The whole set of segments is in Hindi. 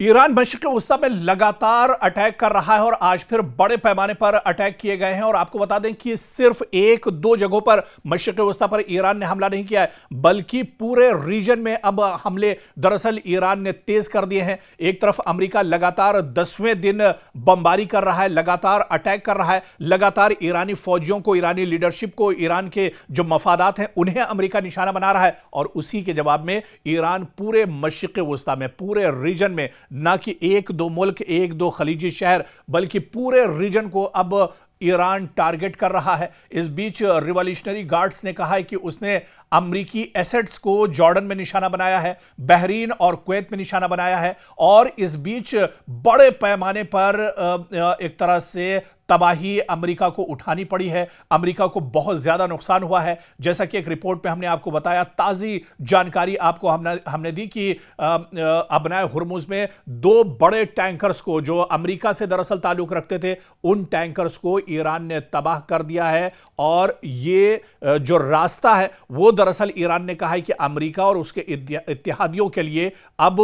ईरान मशरिक़ वस्ता में लगातार अटैक कर रहा है और आज फिर बड़े पैमाने पर अटैक किए गए हैं। और आपको बता दें कि सिर्फ एक दो जगहों पर मशरिक़ वस्ता पर ईरान ने हमला नहीं किया है, बल्कि पूरे रीजन में अब हमले दरअसल ईरान ने तेज कर दिए हैं। एक तरफ अमेरिका लगातार 10वें दिन बमबारी कर रहा है, लगातार अटैक कर रहा है, लगातार ईरानी फौजियों को, ईरानी लीडरशिप को, ईरान के जो मफादात हैं उन्हें अमेरिका निशाना बना रहा है। और उसी के जवाब में ईरान पूरे मशरिक़ वस्ता में, पूरे रीजन में, ना कि एक दो मुल्क, एक दो खलीजी शहर, बल्कि पूरे रीजन को अब ईरान टारगेट कर रहा है। इस बीच रिवॉल्यूशनरी गार्ड्स ने कहा है कि उसने अमरीकी एसेट्स को जॉर्डन में निशाना बनाया है, बहरीन और कुवैत में निशाना बनाया है। और इस बीच बड़े पैमाने पर एक तरह से तबाही अमेरिका को उठानी पड़ी है। अमेरिका को बहुत ज्यादा नुकसान हुआ है। जैसा कि एक रिपोर्ट में हमने आपको बताया, ताजी जानकारी आपको हमने दी कि अबनाए हुर्मुज में दो बड़े टैंकर्स को, जो अमेरिका से दरअसल ताल्लुक रखते थे, उन टैंकर्स को ईरान ने तबाह कर दिया है। और ये जो रास्ता है वो दरअसल ईरान ने कहा है कि अमेरिका और उसके इत्तेहादियों के लिए अब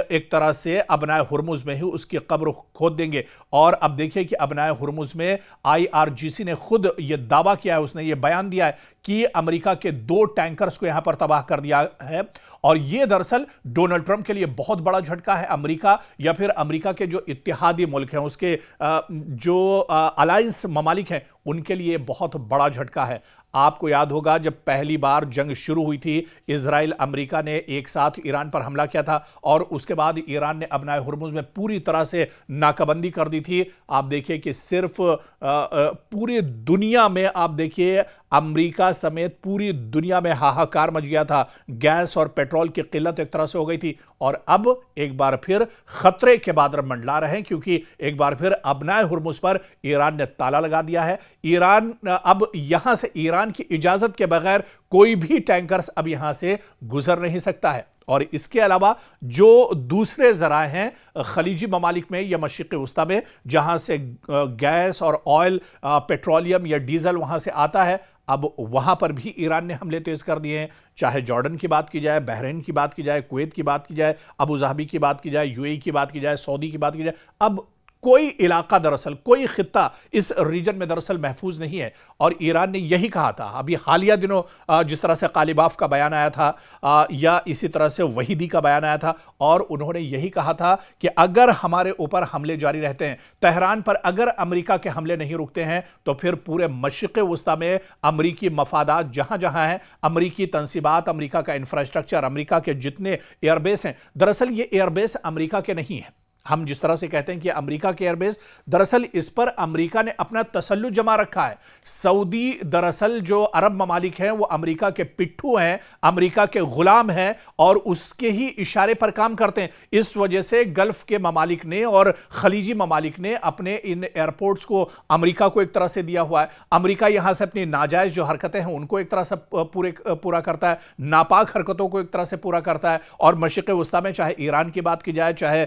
एक तरह से अबनाए हुर्मुज में ही उसकी कब्र खोद देंगे। और अब देखिए कि अबनाए हुर्मुज में आईआरजीसी ने खुद यह दावा किया है, उसने यह बयान दिया है कि अमेरिका के दो टैंकर्स को यहां पर तबाह कर दिया है। और यह दरअसल डोनाल्ड ट्रंप के लिए बहुत बड़ा झटका है। अमेरिका या फिर अमेरिका के जो इत्तेहादी मुल्क हैं, उसके जो अलायंस ममालिक हैं, उनके लिए बहुत बड़ा झटका है। आपको याद होगा जब पहली बार जंग शुरू हुई थी, इजराइल अमेरिका ने एक साथ ईरान पर हमला किया था और उसके बाद ईरान ने अबनाए हुर्मुज में पूरी तरह से नाकाबंदी कर दी थी। आप देखिए कि सिर्फ पूरी दुनिया में, आप देखिए अमेरिका समेत पूरी दुनिया में हाहाकार मच गया था। गैस और पेट्रोल की किल्लत एक तरह से हो गई थी। और अब एक बार फिर खतरे के बादल मंडला रहे हैं, क्योंकि एक बार फिर अबनाए हुर्मुज पर ईरान ने ताला लगा दिया है। ईरान अब यहां से, ईरान की इजाजत के बगैर कोई भी टैंकर्स अब यहां से गुजर नहीं सकता है। और इसके अलावा जो दूसरे जराए हैं खलीजी ममालिक में या मशरिक़ वस्ता में, जहां से गैस और ऑयल, पेट्रोलियम या डीजल वहां से आता है, अब वहां पर भी ईरान ने हमले तेज कर दिए हैं। चाहे जॉर्डन की बात की जाए, बहरीन की बात की जाए, कुवैत की बात की जाए, अबू धाबी की बात की जाए, यूएई की बात की जाए, सऊदी की बात की जाए, अब कोई इलाका दरअसल, कोई खित्ता इस रीजन में दरअसल महफूज नहीं है। और ईरान ने यही कहा था अभी हालिया दिनों, जिस तरह से कालिबाफ का बयान आया था या इसी तरह से वहीदी का बयान आया था, और उन्होंने यही कहा था कि अगर हमारे ऊपर हमले जारी रहते हैं, तेहरान पर अगर अमेरिका के हमले नहीं रुकते हैं, तो फिर पूरे मशरिक़ वस्ता में अमरीकी मफादात जहां जहां हैं, अमरीकी तंसीबात, अमरीका का इंफ्रास्ट्रक्चर, अमरीका के जितने एयरबेस हैं, दरअसल ये एयरबेस अमरीका के नहीं हैं। हम जिस तरह से कहते हैं कि अमेरिका के एयरबेस, दरअसल इस पर अमेरिका ने अपना तसल्लुत जमा रखा है। सऊदी दरअसल जो अरब ममालिक हैं वो अमेरिका के पिट्ठू हैं, अमेरिका के गुलाम हैं और उसके ही इशारे पर काम करते हैं। इस वजह से गल्फ के ममालिक ने और खलीजी ममालिक ने अपने इन एयरपोर्ट्स को अमेरिका को एक तरह से दिया हुआ है। अमेरिका यहां से अपनी नाजायज जो हरकतें हैं उनको एक तरह से पूरा करता है, नापाक हरकतों को एक तरह से पूरा करता है। और मशरिक़ वस्ता में चाहे ईरान की बात की जाए, चाहे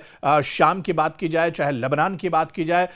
शाम की बात की जाए, चाहे लेबनान की बात की जाए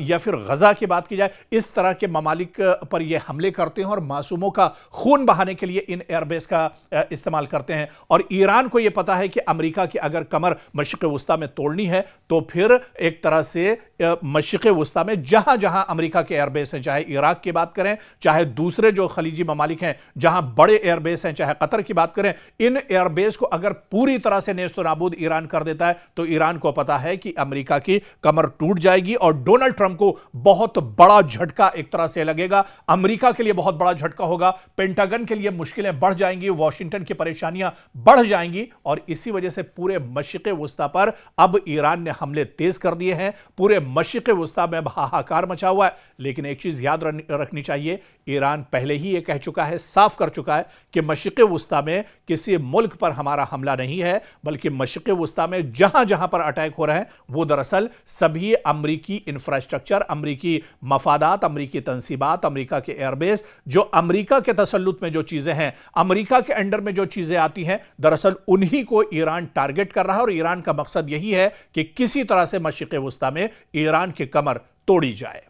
या फिर गजा की बात की जाए, इस तरह के ममालिक पर ये हमले करते हैं और मासूमों का खून बहाने के लिए इन एयरबेस का इस्तेमाल करते हैं। और ईरान को यह पता है कि अमेरिका की अगर कमर मशरिक़ वस्ता में तोड़नी है, तो फिर एक तरह से मशरिक़ वस्ता में जहां जहां अमेरिका के एयरबेस हैं, चाहे इराक की बात करें, चाहे दूसरे जो खलीजी ममालिक हैं जहां बड़े एयरबेस हैं, चाहे कतर की बात करें, इन एयरबेस को अगर पूरी तरह से नेस्त नाबूद ईरान कर देता है, तो ईरान को पता है कि अमेरिका की कमर टूट जाएगी और डोनाल्ड ट्रंप को बहुत बड़ा झटका एक तरह से लगेगा। अमेरिका के लिए बहुत बड़ा झटका होगा, पेंटागन के लिए मुश्किलें बढ़ जाएंगी, वॉशिंगटन की परेशानियां बढ़ जाएंगी। और इसी वजह से पूरे मशरिक़ वस्ता पर अब ईरान ने हमले तेज कर दिए हैं। पूरे मशरिक़ वस्ता में हाहाकार मचा हुआ है। लेकिन एक चीज याद रखनी चाहिए, ईरान पहले ही यह कह चुका है, साफ कर चुका है कि मशरिक़ वस्ता में किसी मुल्क पर हमारा हमला नहीं है, बल्कि मशरिक़ वस्ता में जहां जहां पर अटैक हो रहे हैं वो दरअसल सभी अमरीकी इंफ्रास्ट्रक्चर, अमरीकी मफादात, अमरीकी तंसीबात, अमरीका के एयरबेस, जो अमरीका के तसल्लुत में जो चीजें हैं, अमरीका के अंडर में जो चीजें आती हैं, दरअसल उन्हीं को ईरान टारगेट कर रहा है। और ईरान का मकसद यही है कि किसी तरह से मशरिक़ वस्ता में ईरान की कमर तोड़ी जाए।